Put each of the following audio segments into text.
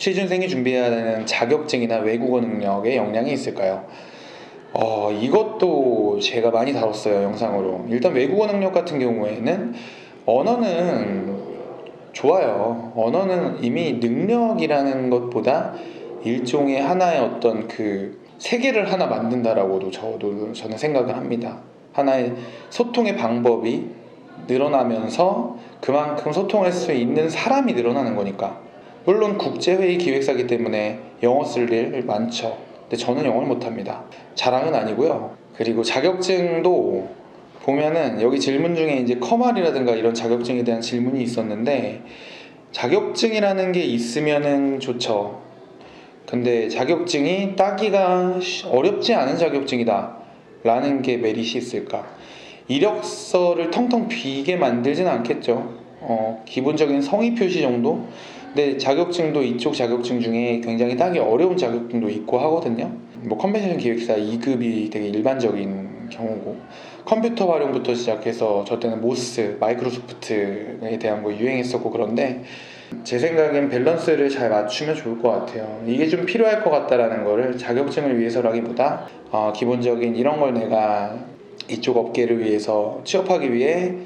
취준생이 준비해야 되는 자격증이나 외국어 능력에 영향이 있을까요? 이것도 제가 많이 다뤘어요, 영상으로. 일단 외국어 능력 같은 경우에는 언어는 좋아요. 언어는 이미 능력이라는 것보다 일종의 하나의 어떤 그 세계를 하나 만든다라고도 저는 생각을 합니다. 하나의 소통의 방법이 늘어나면서 그만큼 소통할 수 있는 사람이 늘어나는 거니까. 물론 국제회의 기획사이기 때문에 영어 쓸 일 많죠. 근데 저는 영어를 못합니다. 자랑은 아니고요. 그리고 자격증도 보면은 여기 질문 중에 이제 커말이라든가 이런 자격증에 대한 질문이 있었는데, 자격증이라는 게 있으면은 좋죠. 근데 자격증이 따기가 어렵지 않은 자격증이다 라는 게 메리트 있을까? 이력서를 텅텅 비게 만들진 않겠죠. 기본적인 성의 표시 정도? 근데 자격증도 이쪽 자격증 중에 굉장히 따기 어려운 자격증도 있고 하거든요. 뭐 컨벤션 기획사 2급이 되게 일반적인 경우고, 컴퓨터 활용부터 시작해서 저 때는 모스, 마이크로소프트에 대한 거 유행했었고, 그런데 제 생각엔 밸런스를 잘 맞추면 좋을 것 같아요. 이게 좀 필요할 것 같다라는 거를 자격증을 위해서라기보다 기본적인 이런 걸 내가 이쪽 업계를 위해서 취업하기 위해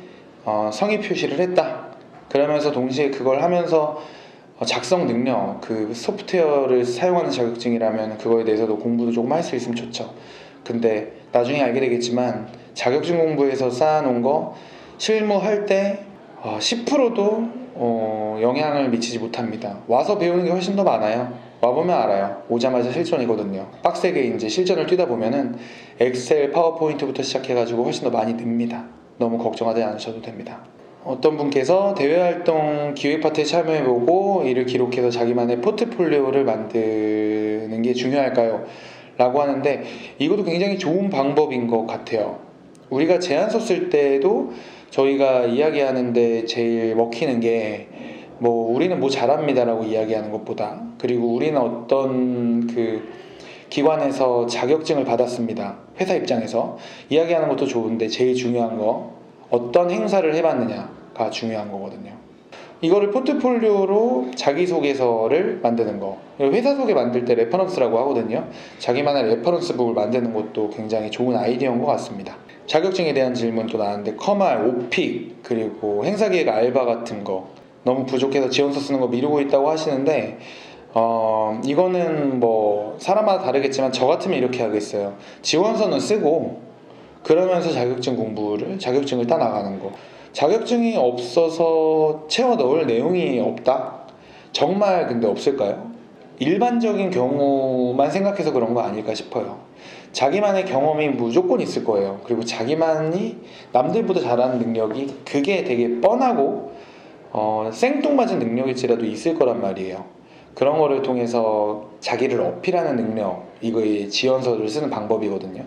성의 표시를 했다. 그러면서 동시에 그걸 하면서 작성 능력, 그 소프트웨어를 사용하는 자격증이라면 그거에 대해서도 공부도 조금 할 수 있으면 좋죠. 근데 나중에 알게 되겠지만 자격증 공부에서 쌓아놓은 거 실무할 때 10%도 영향을 미치지 못합니다. 와서 배우는 게 훨씬 더 많아요. 와보면 알아요. 오자마자 실전이거든요. 빡세게 이제 실전을 뛰다 보면은 엑셀, 파워포인트부터 시작해가지고 훨씬 더 많이 늡니다. 너무 걱정하지 않으셔도 됩니다. 어떤 분께서 대외활동 기획 파트에 참여해보고 이를 기록해서 자기만의 포트폴리오를 만드는 게 중요할까요? 라고 하는데, 이것도 굉장히 좋은 방법인 것 같아요. 우리가 제안서 쓸 때도 저희가 이야기하는데 제일 먹히는 게 우리는 뭐 잘합니다 라고 이야기하는 것보다, 그리고 우리는 어떤 그 기관에서 자격증을 받았습니다, 회사 입장에서 이야기하는 것도 좋은데 제일 중요한 거 어떤 행사를 해봤느냐가 중요한 거거든요. 이거를 포트폴리오로 자기소개서를 만드는 거, 회사 소개 만들 때 레퍼런스라고 하거든요. 자기만의 레퍼런스 북을 만드는 것도 굉장히 좋은 아이디어인 것 같습니다. 자격증에 대한 질문도 나왔는데, 커말, 오픽, 그리고 행사기획 알바 같은 거 너무 부족해서 지원서 쓰는 거 미루고 있다고 하시는데, 이거는 뭐 사람마다 다르겠지만 저 같으면 이렇게 하겠어요. 지원서는 쓰고 그러면서 자격증을 따 나가는 거. 자격증이 없어서 채워 넣을 내용이 없다? 정말 근데 없을까요? 일반적인 경우만 생각해서 그런 거 아닐까 싶어요. 자기만의 경험이 무조건 있을 거예요. 그리고 자기만이 남들보다 잘하는 능력이 그게 되게 뻔하고 생뚱맞은 능력일지라도 있을 거란 말이에요. 그런 거를 통해서 자기를 어필하는 능력, 이거의 지원서를 쓰는 방법이거든요.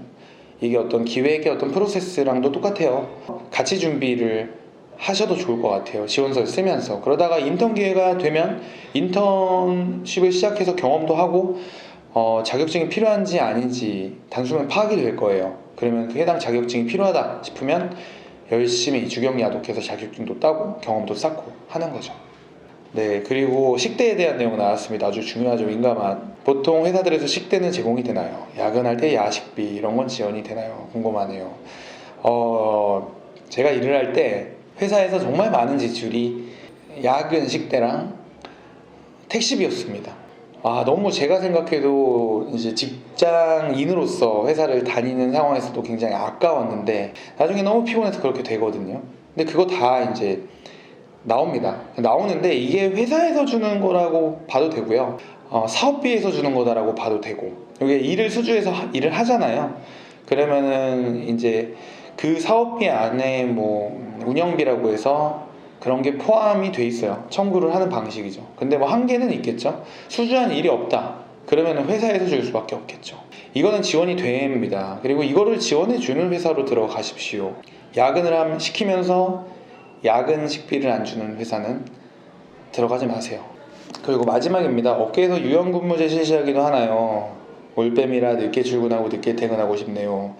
이게 어떤 기획의 어떤 프로세스랑도 똑같아요. 같이 준비를 하셔도 좋을 것 같아요. 지원서를 쓰면서. 그러다가 인턴 기회가 되면 인턴십을 시작해서 경험도 하고 자격증이 필요한지 아닌지 단순히 파악이 될 거예요. 그러면 그 해당 자격증이 필요하다 싶으면 열심히 주경야독해서 자격증도 따고 경험도 쌓고 하는 거죠. 네, 그리고 식대에 대한 내용 나왔습니다. 아주 중요하죠. 민감한. 보통 회사들에서 식대는 제공이 되나요? 야근할 때 야식비 이런 건 지원이 되나요? 궁금하네요. 제가 일을 할 때 회사에서 정말 많은 지출이 야근 식대랑 택시비였습니다. 너무 제가 생각해도 이제 직장인으로서 회사를 다니는 상황에서도 굉장히 아까웠는데, 나중에 너무 피곤해서 그렇게 되거든요. 근데 그거 다 이제 나오는데 이게 회사에서 주는 거라고 봐도 되고요. 사업비에서 주는 거다라고 봐도 되고, 이게 일을 수주해서 일을 하잖아요. 그러면은 이제 그 사업비 안에 뭐 운영비라고 해서 그런 게 포함이 돼 있어요. 청구를 하는 방식이죠. 근데 뭐 한계는 있겠죠. 수주한 일이 없다 그러면 회사에서 줄 수밖에 없겠죠. 이거는 지원이 됩니다. 그리고 이거를 지원해 주는 회사로 들어가십시오. 야근을 시키면서 야근 식비를 안 주는 회사는 들어가지 마세요. 그리고 마지막입니다. 업계에서 유연근무제 실시하기도 하나요? 올빼미라 늦게 출근하고 늦게 퇴근하고 싶네요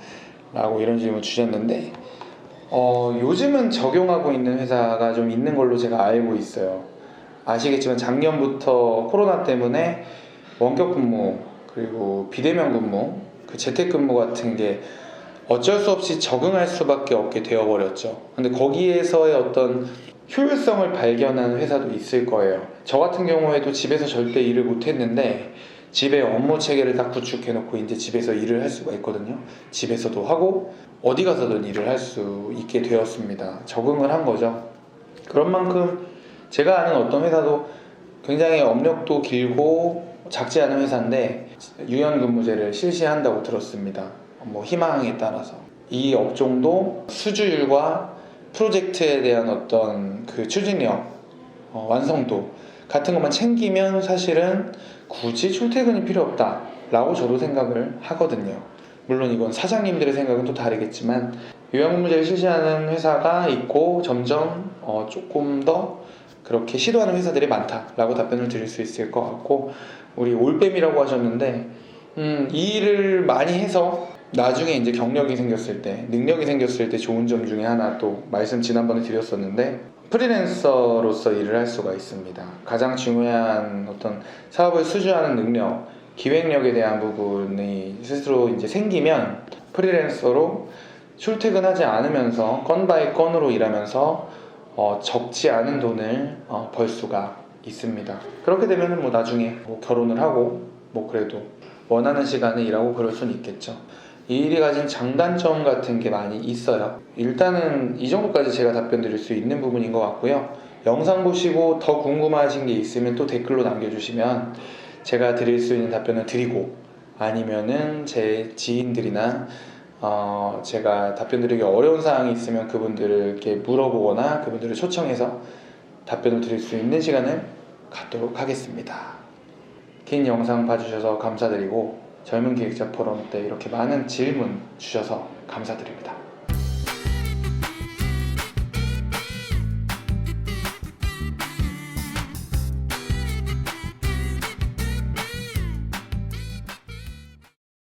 라고 이런 질문 주셨는데, 요즘은 적용하고 있는 회사가 좀 있는 걸로 제가 알고 있어요. 아시겠지만 작년부터 코로나 때문에 원격 근무 그리고 비대면 근무, 그 재택근무 같은 게 어쩔 수 없이 적응할 수밖에 없게 되어버렸죠. 근데 거기에서의 어떤 효율성을 발견한 회사도 있을 거예요. 저 같은 경우에도 집에서 절대 일을 못했는데 집에 업무 체계를 딱 구축해놓고 이제 집에서 일을 할 수가 있거든요. 집에서도 하고 어디 가서든 일을 할 수 있게 되었습니다. 적응을 한 거죠. 그런 만큼 제가 아는 어떤 회사도 굉장히 업력도 길고 작지 않은 회사인데 유연근무제를 실시한다고 들었습니다. 뭐 희망에 따라서 이 업종도 수주율과 프로젝트에 대한 어떤 그 추진력, 완성도 같은 것만 챙기면 사실은 굳이 출퇴근이 필요 없다라고 저도 생각을 하거든요. 물론 이건 사장님들의 생각은 또 다르겠지만 유연근무제를 실시하는 회사가 있고 점점 조금 더 그렇게 시도하는 회사들이 많다라고 답변을 드릴 수 있을 것 같고, 우리 올빼미라고 하셨는데 이 일을 많이 해서 나중에 이제 경력이 생겼을 때, 능력이 생겼을 때 좋은 점 중에 하나 또 말씀 지난번에 드렸었는데 프리랜서로서 일을 할 수가 있습니다. 가장 중요한 어떤 사업을 수주하는 능력, 기획력에 대한 부분이 스스로 이제 생기면 프리랜서로 출퇴근하지 않으면서 건 바이 건으로 일하면서 적지 않은 돈을 벌 수가 있습니다. 그렇게 되면 뭐 나중에 뭐 결혼을 하고 뭐 그래도 원하는 시간에 일하고 그럴 수는 있겠죠. 이 일이 가진 장단점 같은 게 많이 있어요. 일단은 이 정도까지 제가 답변 드릴 수 있는 부분인 것 같고요. 영상 보시고 더 궁금하신 게 있으면 또 댓글로 남겨주시면 제가 드릴 수 있는 답변을 드리고, 아니면은 제 지인들이나 제가 답변 드리기 어려운 사항이 있으면 그분들께 물어보거나 그분들을 초청해서 답변을 드릴 수 있는 시간을 갖도록 하겠습니다. 긴 영상 봐주셔서 감사드리고 젊은 기획자 포럼 때 이렇게 많은 질문 주셔서 감사드립니다.